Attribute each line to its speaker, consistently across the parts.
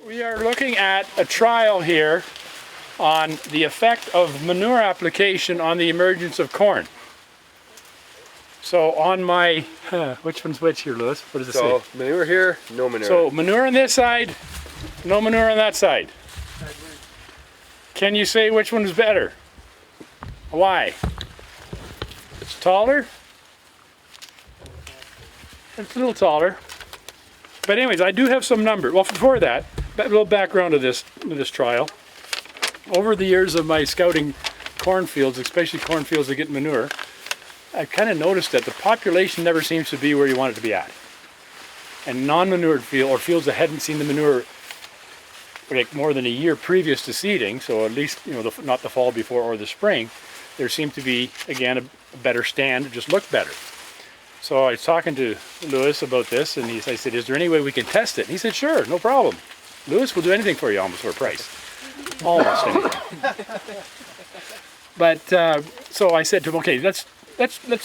Speaker 1: We are looking at a trial here on the effect of manure application on the emergence of corn. So on my, which one's which here, Lewis? What does it say?
Speaker 2: So manure here, no manure.
Speaker 1: So manure on this side, no manure on that side. Can you say which one is better? Why? It's taller? It's a little taller. But anyways, I do have some numbers. Well, before that, a little background of this trial. Over the years of my scouting cornfields, especially cornfields that get manure, I've kind of noticed that the population never seems to be where you want it to be at. And non-manured field, or fields that hadn't seen the manure like more than a year previous to seeding, so at least not the fall before or the spring, there seemed to be again a better stand. It just looked better. So I was talking to Lewis about this, and I said, "Is there any way we can test it?" And he said, "Sure, no problem. Lewis will do anything for you, almost for a price, almost anything." But so I said to him, "Okay, let's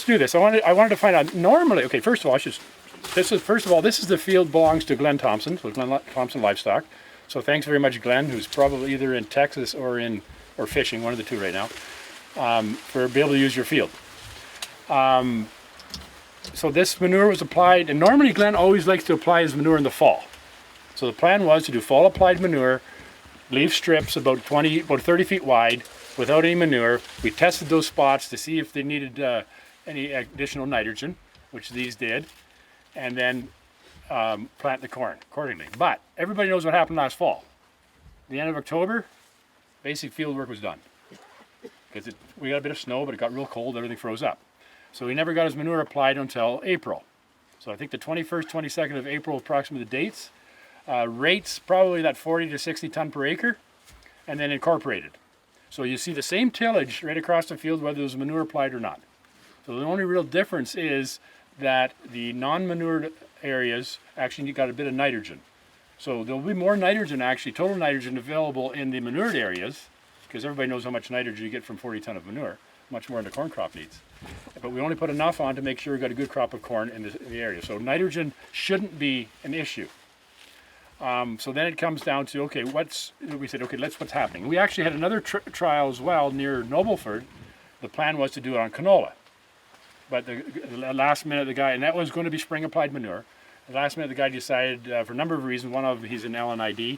Speaker 1: do this. I wanted to find out. Normally, okay, first of all, this is the field belongs to Glenn Thompson, so Glenn Thompson Livestock. So thanks very much, Glenn, who's probably either in Texas or fishing, one of the two right now, for being able to use your field. So this manure was applied, and normally Glenn always likes to apply his manure in the fall. So the plan was to do fall applied manure, leave strips about 30 feet wide without any manure. We tested those spots to see if they needed any additional nitrogen, which these did, and then plant the corn accordingly. But everybody knows what happened last fall. The end of October, basic field work was done. Because we got a bit of snow, but it got real cold, everything froze up. So he never got his manure applied until April. So I think the 21st, 22nd of April, approximately the dates. Rates, probably that 40 to 60 ton per acre, and then incorporated. So you see the same tillage right across the field, whether there's manure applied or not. So the only real difference is that the non-manured areas actually got a bit of nitrogen. So there'll be more nitrogen, actually, total nitrogen available in the manured areas, because everybody knows how much nitrogen you get from 40 ton of manure, much more than the corn crop needs. But we only put enough on to make sure we got a good crop of corn in the area. So nitrogen shouldn't be an issue. So then it comes down to, okay, what's happening? We actually had another trial as well near Nobleford. The plan was to do it on canola. But the last minute, and that was going to be spring applied manure. The last minute, the guy decided, for a number of reasons, one of he's in LNID,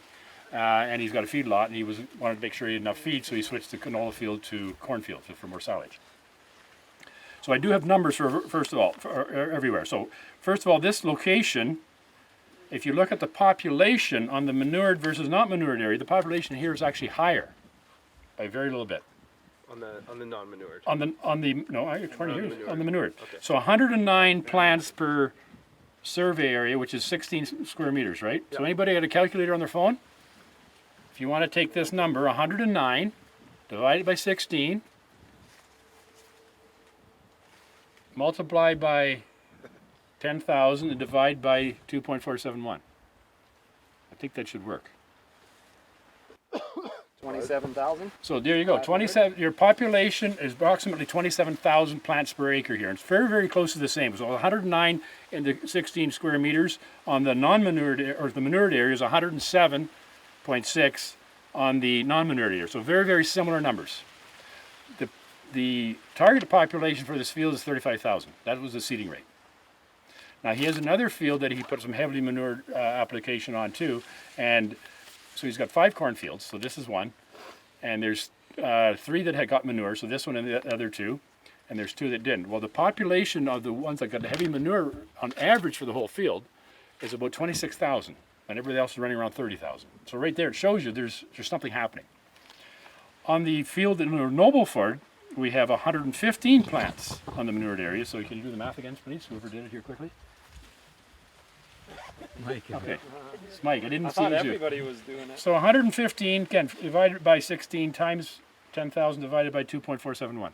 Speaker 1: and he's got a feed lot, and he wanted to make sure he had enough feed, so he switched the canola field to cornfield for more silage. So I do have numbers for everywhere. So first of all, this location, if you look at the population on the manured versus not manured area, the population here is actually higher by a very little bit.
Speaker 2: On the non-manured.
Speaker 1: On the manured.
Speaker 2: Okay.
Speaker 1: So 109 plants per survey area, which is 16 square meters, right?
Speaker 2: Yep.
Speaker 1: So anybody got a calculator on their phone? If you want to take this number, 109 divided by 16, multiply by 10,000 and divide by 2.471. I think that should work.
Speaker 3: 27,000?
Speaker 1: So there you go. 27. Your population is approximately 27,000 plants per acre here. It's very, very close to the same. So 109 in the 16 square meters on the non-manured or the manured area is 107.6 on the non-manured area. So very, very similar numbers. The target population for this field is 35,000. That was the seeding rate. Now he has another field that he put some heavily manured application on too, and so he's got 5 cornfields. So this is one, and there's 3 that had got manure. So this one and the other 2, and there's 2 that didn't. Well, the population of the ones that got the heavy manure on average for the whole field is about 26,000, and everybody else is running around 30,000. So right there, it shows you there's something happening. On the field in Nobleford, we have 115 plants on the manured area. So can you do the math again, please? Whoever did it here quickly.
Speaker 4: Mike.
Speaker 1: Okay, it's Mike. I didn't
Speaker 3: I
Speaker 1: see it
Speaker 3: thought
Speaker 1: was you.
Speaker 3: everybody was doing it.
Speaker 1: So 115, again, divided by 16 times 10,000 divided by 2.471.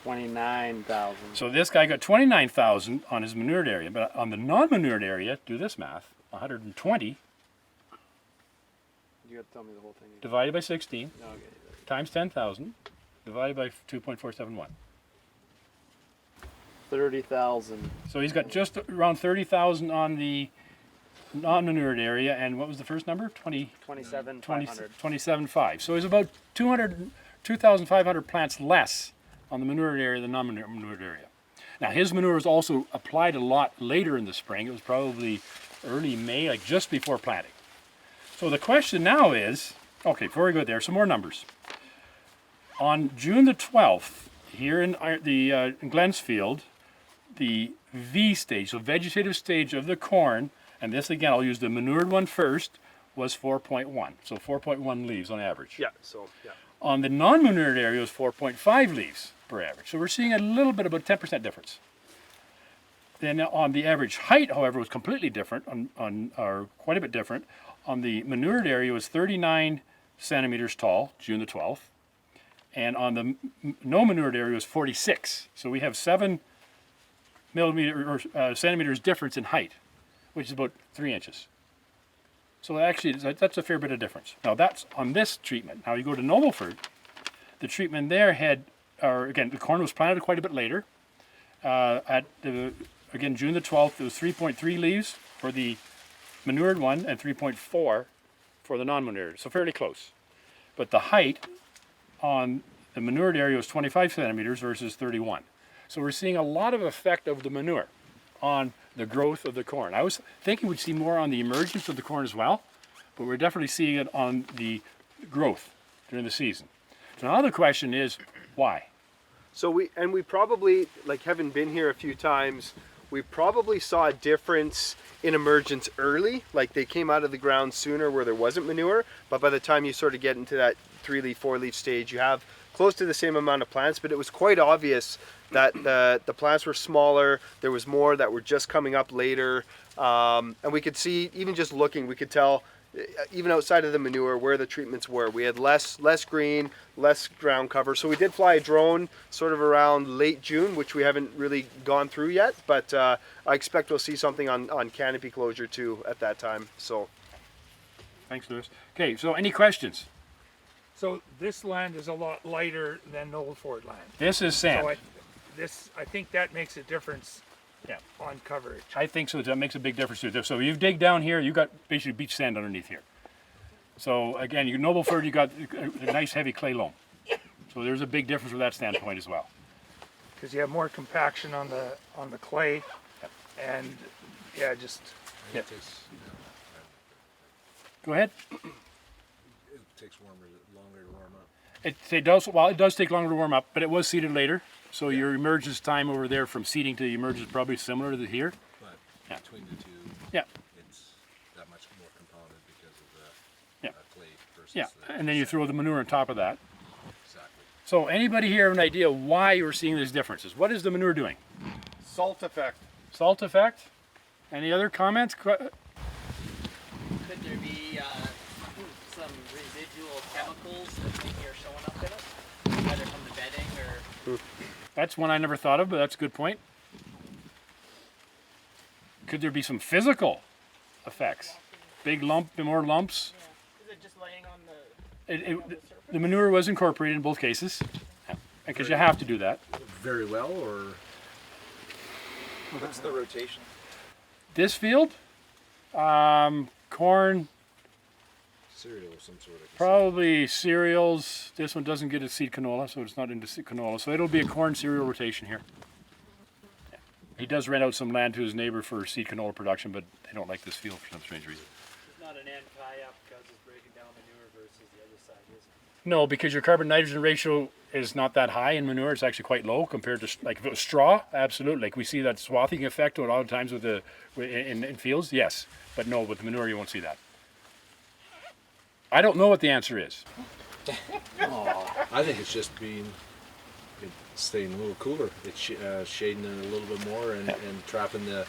Speaker 3: 29,000.
Speaker 1: So this guy got 29,000 on his manured area, but on the non-manured area, do this math, 120
Speaker 3: You got to tell me the whole thing.
Speaker 1: divided by 16
Speaker 3: Okay.
Speaker 1: times 10,000 divided by 2.471.
Speaker 3: 30,000.
Speaker 1: So he's got just around 30,000 on the non-manured area, and what was the first number?
Speaker 3: 27,500.
Speaker 1: 27.5. So he's about 2,500 plants less on the manured area than non-manured area. Now his manure was also applied a lot later in the spring. It was probably early May, like just before planting. So the question now is, okay, before we go there, some more numbers. On June the 12th, here in in Glenn's field, the V stage, so vegetative stage of the corn, and this again, I'll use the manured one first, was 4.1. So 4.1 leaves on average.
Speaker 2: Yeah. So yeah.
Speaker 1: On the non-manured area, it was 4.5 leaves per average. So we're seeing a little bit, about 10% difference. Then on the average height, however, was completely different, or quite a bit different. On the manured area, it was 39 centimeters tall, June the 12th. And on the no manured area, it was 46. So we have 7 centimeters difference in height, which is about 3 inches. So actually, that's a fair bit of difference. Now that's on this treatment. Now you go to Nobleford, the treatment there again, the corn was planted quite a bit later. Again, June the 12th, it was 3.3 leaves for the manured one and 3.4 for the non-manured, so fairly close. But the height on the manured area was 25 centimeters versus 31. So we're seeing a lot of effect of the manure on the growth of the corn. I was thinking we'd see more on the emergence of the corn as well, but we're definitely seeing it on the growth during the season. So now the question is, why?
Speaker 2: So we probably, like having been here a few times, we probably saw a difference in emergence early, like they came out of the ground sooner where there wasn't manure, but by the time you sort of get into that 3-leaf, 4-leaf stage, you have close to the same amount of plants, but it was quite obvious that the plants were smaller, there was more that were just coming up later, and we could see, even just looking, we could tell, even outside of the manure, where the treatments were. We had less green, less ground cover. So we did fly a drone sort of around late June, which we haven't really gone through yet, but I expect we'll see something on canopy closure too at that time. So,
Speaker 1: Thanks, Lewis. Okay, so any questions?
Speaker 4: So this land is a lot lighter than Nobleford land.
Speaker 1: This is sand.
Speaker 4: So I think that makes a difference.
Speaker 1: Yeah.
Speaker 4: On coverage.
Speaker 1: I think so. That makes a big difference too. So you dig down here, you got basically beach sand underneath here. So again, you Nobleford, you got a nice heavy clay loam. So there's a big difference from that standpoint as well.
Speaker 4: Because you have more compaction on the clay, and yeah, just.
Speaker 1: Yeah. Go ahead.
Speaker 5: It takes longer to warm up.
Speaker 1: It does take longer to warm up, but it was seeded later. So your emergence time over there from seeding to the emergence is probably similar to here.
Speaker 5: But between the two, it's that much more compounded because of the clay versus
Speaker 1: and then you throw the manure on top of that.
Speaker 5: Exactly.
Speaker 1: So anybody here have an idea why you're seeing these differences? What is the manure doing?
Speaker 3: Salt effect.
Speaker 1: Salt effect? Any other comments?
Speaker 6: Could there be some residual chemicals that maybe are showing up in it, whether from the bedding or?
Speaker 1: That's one I never thought of, but that's a good point. Could there be some physical effects? Big lump, more lumps?
Speaker 6: Yeah. Is it just laying on the?
Speaker 1: The manure was incorporated in both cases, because you have to do that.
Speaker 5: Very well, or
Speaker 3: What's the rotation?
Speaker 1: This field, corn,
Speaker 5: cereal of some sort of.
Speaker 1: probably cereals. This one doesn't get a seed canola, so it's not into seed canola. So it'll be a corn cereal rotation here. Yeah. He does rent out some land to his neighbor for seed canola production, but they don't like this field for some strange reason.
Speaker 6: It's not an end tie-up because it's breaking down manure versus the other side, is it?
Speaker 1: No, because your carbon nitrogen ratio is not that high in manure. It's actually quite low compared to, like, if it was straw, absolutely. Like we see that swathing effect a lot of times with in fields, yes. But no, with manure you won't see that. I don't know what the answer is.
Speaker 5: I think it's just staying a little cooler. It's shading it a little bit more and trapping the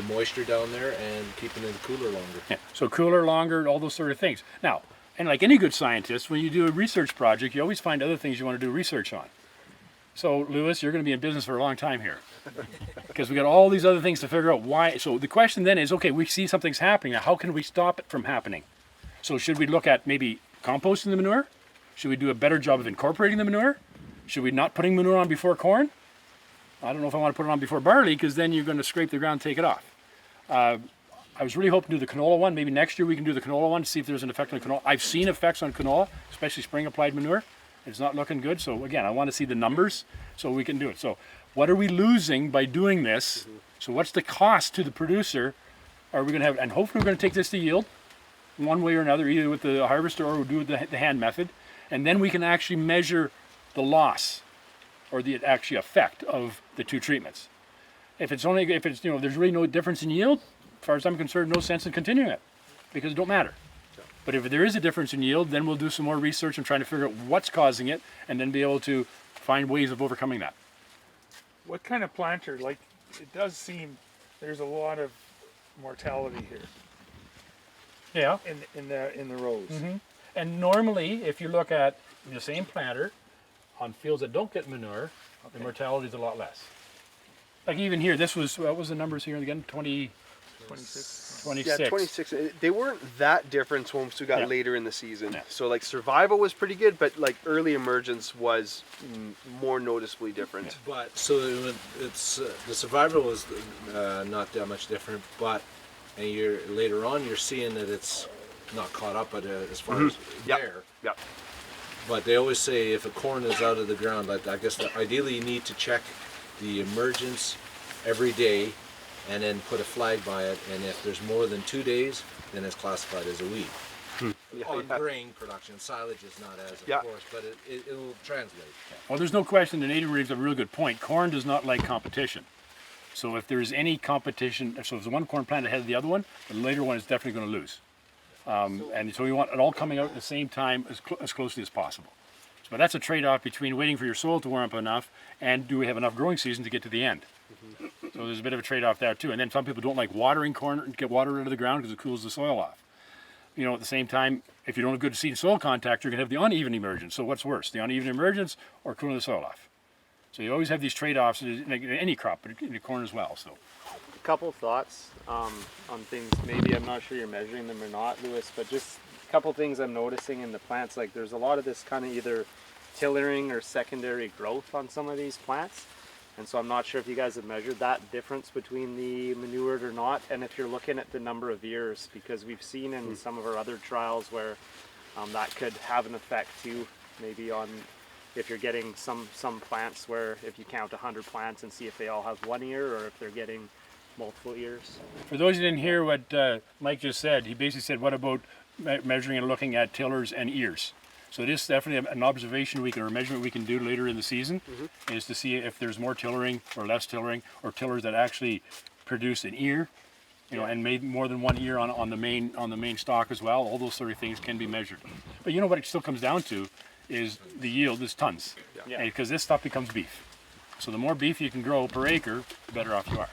Speaker 5: moisture down there and keeping it cooler longer.
Speaker 1: Yeah. So cooler, longer, all those sort of things. Now, and like any good scientist, when you do a research project, you always find other things you want to do research on. So, Lewis, you're going to be in business for a long time here. Because we got all these other things to figure out why. So the question then is, okay, we see something's happening. Now, how can we stop it from happening? So should we look at maybe composting the manure? Should we do a better job of incorporating the manure? Should we not putting manure on before corn? I don't know if I want to put it on before barley because then you're going to scrape the ground and take it off. I was really hoping to do the canola one. Maybe next year we can do the canola one to see if there's an effect on canola. I've seen effects on canola, especially spring applied manure. It's not looking good. So again, I want to see the numbers so we can do it. So what are we losing by doing this? So what's the cost to the producer? Are we going to have, and hopefully we're going to take this to yield one way or another, either with the harvester or we'll do it the hand method. And then we can actually measure the loss or the actually effect of the two treatments. If it's, you know, there's really no difference in yield, as far as I'm concerned, no sense in continuing it because it don't matter. But if there is a difference in yield, then we'll do some more research and trying to figure out what's causing it and then be able to find ways of overcoming that.
Speaker 4: What kind of planter? Like, it does seem there's a lot of mortality here
Speaker 1: Yeah.
Speaker 4: in the rows.
Speaker 1: And normally, if you look at the same planter on fields that don't get manure, the mortality is a lot less. Like even here, this was, what was the numbers here again?
Speaker 4: 26.
Speaker 1: 26.
Speaker 2: Yeah, 26. They weren't that different once we got
Speaker 1: Yeah.
Speaker 2: later in the season.
Speaker 1: Yeah.
Speaker 2: So like survival was pretty good, but like early emergence was more noticeably different.
Speaker 5: But so it's the survival was not that much different, but and you're later on you're seeing that it's not caught up at as far as
Speaker 2: Yep.
Speaker 5: there.
Speaker 2: Yep.
Speaker 5: But they always say if a corn is out of the ground, like I guess ideally you need to check the emergence every day, and then put a flag by it. And if there's more than 2 days, then it's classified as a weed. On grain production, silage is not as, of course, but it'll translate.
Speaker 1: Well, there's no question the native brings a real good point. Corn does not like competition. So if there's any competition, so if there's one corn plant ahead of the other one, the later one is definitely going to lose. And so we want it all coming out at the same time as closely as possible. But that's a trade-off between waiting for your soil to warm up enough and do we have enough growing season to get to the end. So there's a bit of a trade-off there too. And then some people don't like watering corn, get water out of the ground because it cools the soil off. You know, at the same time, if you don't have good seed and soil contact, you're going to have the uneven emergence. So what's worse, the uneven emergence or cooling the soil off? So you always have these trade-offs in any crop, but in the corn as well. So.
Speaker 3: A couple thoughts on things. Maybe I'm not sure you're measuring them or not, Lewis, but just a couple things I'm noticing in the plants. Like there's a lot of this kind of either tillering or secondary growth on some of these plants. And so I'm not sure if you guys have measured that difference between the manured or not, and if you're looking at the number of years, because we've seen in some of our other trials where that could have an effect too, maybe on if you're getting some plants where if you count 100 plants and see if they all have 1 ear or if they're getting multiple ears.
Speaker 1: For those who didn't hear what Mike just said, he basically said, what about measuring and looking at tillers and ears? So this is definitely an observation or a measurement we can do later in the season, is to see if there's more tillering or less tillering, or tillers that actually produce an ear, you know, and made more than 1 ear on the main stalk as well. All those sort of things can be measured. But you know what it still comes down to is the yield is tons, because this stuff becomes beef. So the more beef you can grow per acre, the better off you are.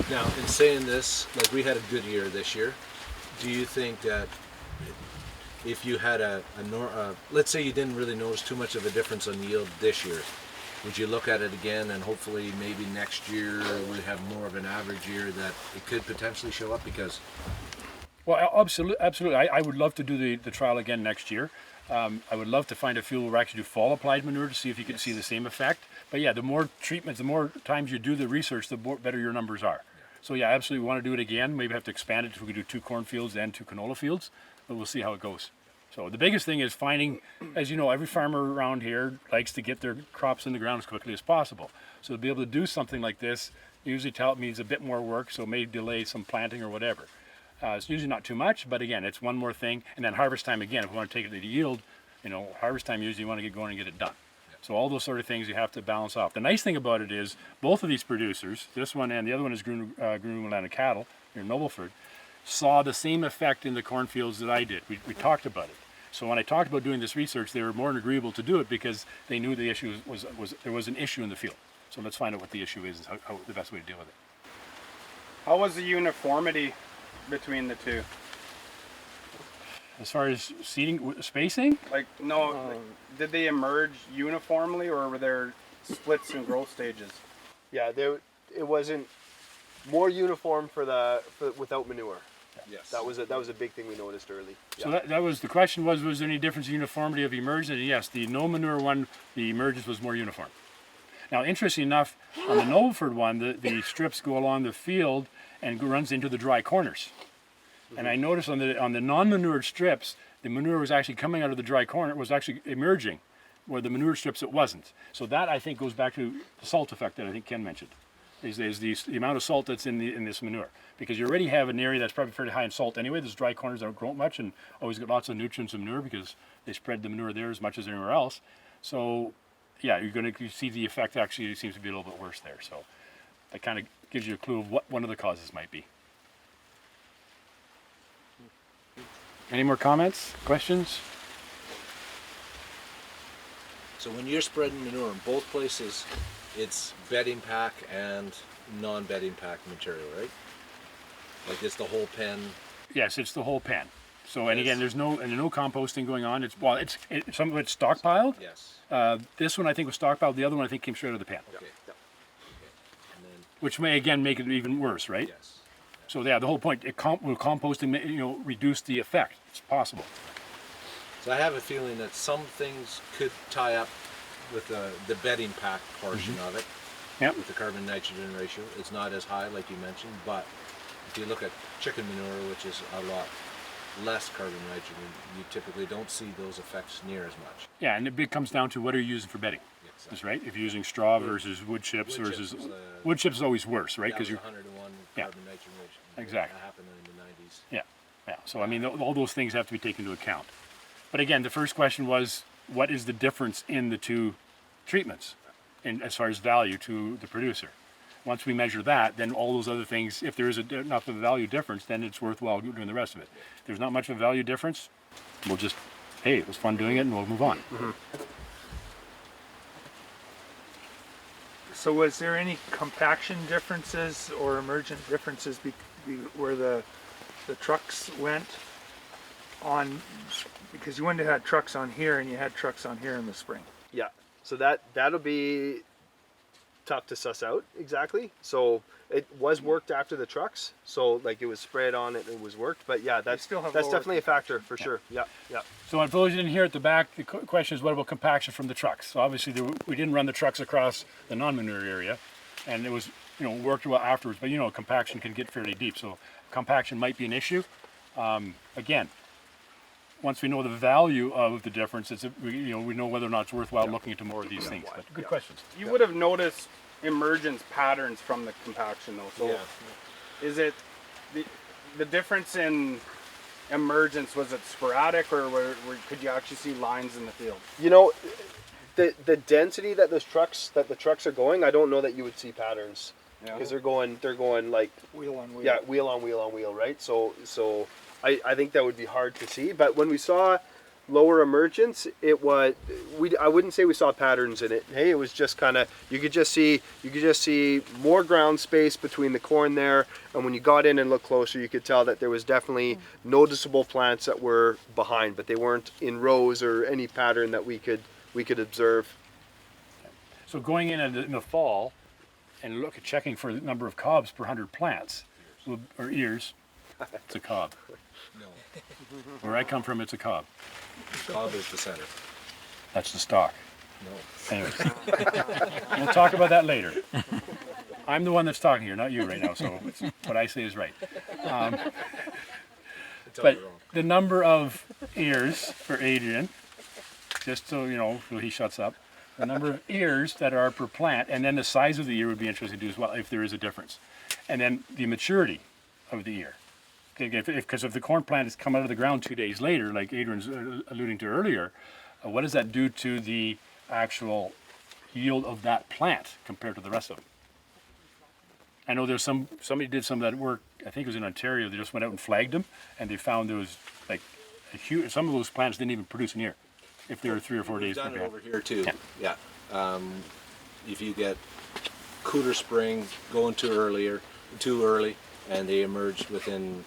Speaker 5: Now, in saying this, like we had a good year this year, do you think that if you had let's say you didn't really notice too much of a difference on yield this year, would you look at it again and hopefully maybe next year we have more of an average year that it could potentially show up? Because
Speaker 1: well, absolutely. I would love to do the trial again next year. I would love to find a field where we actually do fall applied manure to see if you can see the same effect. But yeah, the more treatments, the more times you do the research, the better your numbers are. So yeah, absolutely we want to do it again. Maybe have to expand it if we could do 2 cornfields and 2 canola fields, but we'll see how it goes. So the biggest thing is finding, as you know, every farmer around here likes to get their crops in the ground as quickly as possible. So to be able to do something like this usually means a bit more work, so it may delay some planting or whatever. It's usually not too much, but again, it's one more thing. And then harvest time again, if we want to take it to the yield, you know, harvest time usually you want to get going and get it done. So all those sort of things you have to balance off. The nice thing about it is both of these producers, this one and the other one is Green Atlantic Cattle here in Nobleford, saw the same effect in the cornfields that I did. We talked about it. So when I talked about doing this research, they were more than agreeable to do it because they knew the issue was there was an issue in the field. So let's find out what the issue is and how the best way to deal with it.
Speaker 7: How was the uniformity between the two?
Speaker 1: As far as seeding, spacing,
Speaker 7: Like, no, did they emerge uniformly or were there splits in growth stages?
Speaker 2: Yeah, it wasn't more uniform for without manure.
Speaker 5: yes,
Speaker 2: That was a big thing we noticed early.
Speaker 1: so that was the question was there any difference in uniformity of emergence? And yes, the no manure one, the emergence was more uniform. Now, interesting enough, on the Knowlford one, the strips go along the field and runs into the dry corners. And I noticed on the non-manured strips, the manure was actually coming out of the dry corner. It was actually emerging, where the manure strips it wasn't. So that, I think, goes back to the salt effect that I think Ken mentioned. Is the amount of salt that's in this manure, because you already have an area that's probably fairly high in salt anyway. There's dry corners that don't grow much and always get lots of nutrients in manure because they spread the manure there as much as anywhere else. So yeah, you see the effect actually seems to be a little bit worse there. So that kind of gives you a clue of what one of the causes might be. Any more comments, questions?
Speaker 5: So when you're spreading manure in both places, it's bedding pack and non-bedding pack material, right? Like it's the whole pen.
Speaker 1: Yes, it's the whole pen. So, and
Speaker 5: Yes.
Speaker 1: again, there's no composting going on. Some of it's stockpiled.
Speaker 5: Yes.
Speaker 1: This one I think was stockpiled. The other one I think came straight out of the pen,
Speaker 5: Okay. And then,
Speaker 1: which may again make it even worse, right?
Speaker 5: yes.
Speaker 1: So yeah, the whole point, will composting, reduce the effect. It's possible.
Speaker 5: So I have a feeling that some things could tie up with the bedding pack portion of it.
Speaker 1: Yep.
Speaker 5: With the carbon nitrogen ratio. It's not as high like you mentioned, but if you look at chicken manure, which is a lot less carbon nitrogen, you typically don't see those effects near as much.
Speaker 1: Yeah, and it comes down to what are you using for bedding.
Speaker 5: Exactly.
Speaker 1: That's right. If you're using straw versus wood chips
Speaker 5: Wood
Speaker 1: versus
Speaker 5: chips was,
Speaker 1: wood chips is always worse, right?
Speaker 5: That
Speaker 1: Because
Speaker 5: was
Speaker 1: you're
Speaker 5: 100 to 1
Speaker 1: Yeah.
Speaker 5: carbon nitrogen ratio.
Speaker 1: Exactly.
Speaker 5: That happened in the 90s.
Speaker 1: yeah. So I mean, all those things have to be taken into account. But again, the first question was, what is the difference in the two treatments, in as far as value to the producer? Once we measure that, then all those other things, if there is enough of a value difference, then it's worthwhile doing the rest of it. If there's not much of a value difference, we'll just, hey, it was fun doing it, and we'll move on.
Speaker 4: So was there any compaction differences or emergent differences where the trucks went on, because you wouldn't have had trucks on here and you had trucks on here in the spring?
Speaker 2: Yeah. So that'll be tough to suss out exactly. So it was worked after the trucks. So like it was spread on it and it was worked. But yeah, that's
Speaker 4: still have
Speaker 2: that's
Speaker 4: lower
Speaker 2: definitely a factor for sure. Yeah. Yeah.
Speaker 1: So for those you didn't hear at the back, the question is, what about compaction from the trucks? So obviously we didn't run the trucks across the non-manure area, and it was worked well afterwards. But compaction can get fairly deep, so compaction might be an issue. Again, once we know the value of the difference, we know whether or not it's worthwhile looking into more of these things. But good questions.
Speaker 7: You would have noticed emergence patterns from the compaction though. So
Speaker 5: Yeah.
Speaker 7: is it the difference in emergence, was it sporadic, or could you actually see lines in the field?
Speaker 2: The density that the trucks are going, I don't know that you would see patterns
Speaker 7: Yeah.
Speaker 2: because they're going like
Speaker 4: Wheel on wheel.
Speaker 2: yeah, wheel on wheel on wheel, right? So I think that would be hard to see. But when we saw lower emergence, I wouldn't say we saw patterns in it. Hey, it was just kind of you could just see more ground space between the corn there, and when you got in and looked closer, you could tell that there was definitely noticeable plants that were behind, but they weren't in rows or any pattern that we could observe.
Speaker 1: So going in the fall and checking for the number of cobs per 100 plants or ears, it's a cob.
Speaker 5: No.
Speaker 1: Where I come from, it's a cob.
Speaker 5: Cob is the center.
Speaker 1: That's the stalk.
Speaker 5: No.
Speaker 1: Anyways, we'll talk about that later. I'm the one that's talking here, not you right now, so what I say is right.
Speaker 5: Tell
Speaker 1: But
Speaker 5: me wrong.
Speaker 1: the number of ears for Adrian, just so he shuts up, the number of ears that are per plant, and then the size of the ear would be interesting to do as well, if there is a difference. And then the maturity of the ear. Because if the corn plant has come out of the ground 2 days later, like Adrian's alluding to earlier, what does that do to the actual yield of that plant compared to the rest of them? I know there's somebody did some of that work, I think it was in Ontario, they just went out and flagged them, and they found there was like some of those plants didn't even produce an ear if they were 3 or 4 days
Speaker 5: We've done it
Speaker 1: behind.
Speaker 5: over here too.
Speaker 1: Yeah.
Speaker 5: Yeah. If you get cooler spring going too early, and they emerge within.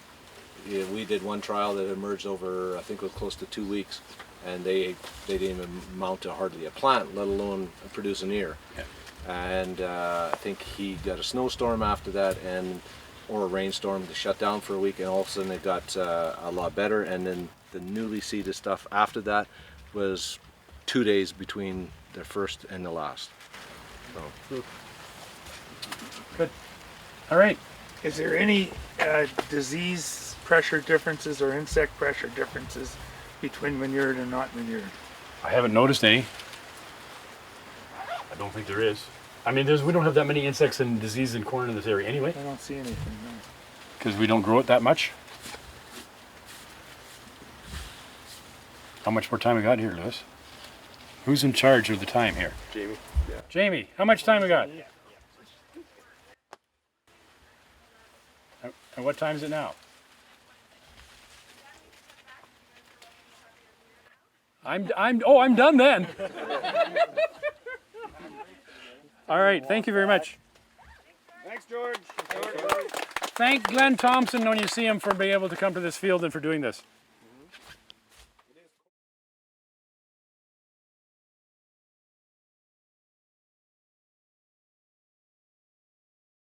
Speaker 5: We did one trial that emerged over, I think it was close to 2 weeks, and they didn't even mount to hardly a plant, let alone produce an ear.
Speaker 1: Yeah.
Speaker 5: And I think he got a snowstorm after that, or a rainstorm to shut down for a week, and all of a sudden it got a lot better. And then the newly seeded stuff after that was 2 days between the first and the last.
Speaker 1: Good. All right.
Speaker 4: Is there any disease pressure differences or insect pressure differences between manured and not manured?
Speaker 1: I haven't noticed any. I don't think there is. I mean, we don't have that many insects and disease in corn in this area anyway,
Speaker 4: I don't see anything. No.
Speaker 1: because we don't grow it that much. How much more time we got here, Lewis? Who's in charge of the time here?
Speaker 2: Jamie. Yeah.
Speaker 1: Jamie, how much time we got? And what time is it now? I'm done then. All right, thank you very much.
Speaker 7: Thanks, George.
Speaker 1: Thank Glenn Thompson when you see him for being able to come to this field and for doing this.